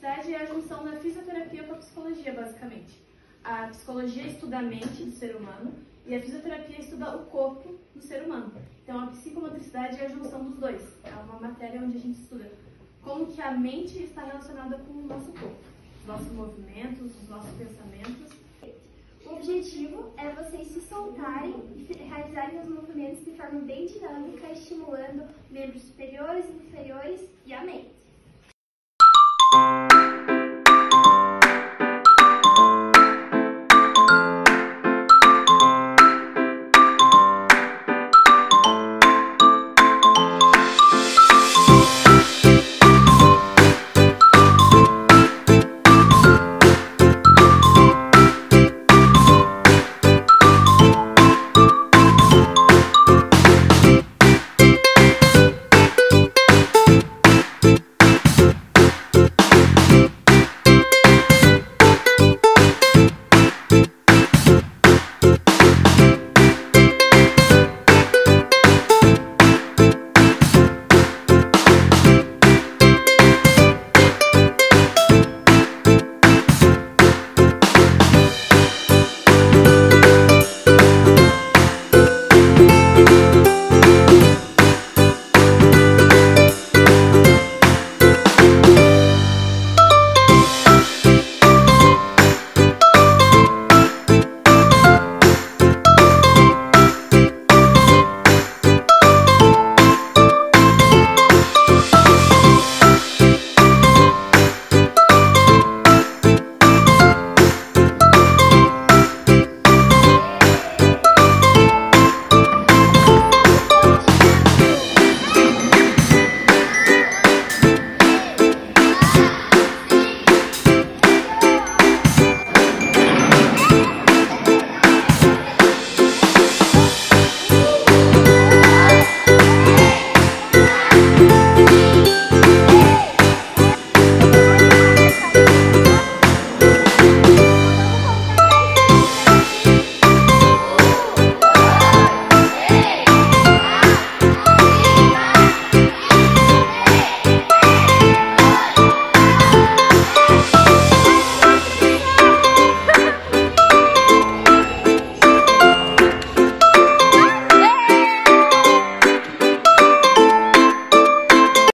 motricidade é a junção da fisioterapia com a psicologia, basicamente. A psicologia estuda a mente do ser humano e a fisioterapia estuda o corpo do ser humano. Então, a psicomotricidade é a junção dos dois. É uma matéria onde a gente estuda como que a mente está relacionada com o nosso corpo, os nossos movimentos, os nossos pensamentos. O objetivo é vocês se soltarem e realizarem os movimentos de forma bem dinâmica, estimulando membros superiores, inferiores e a mente.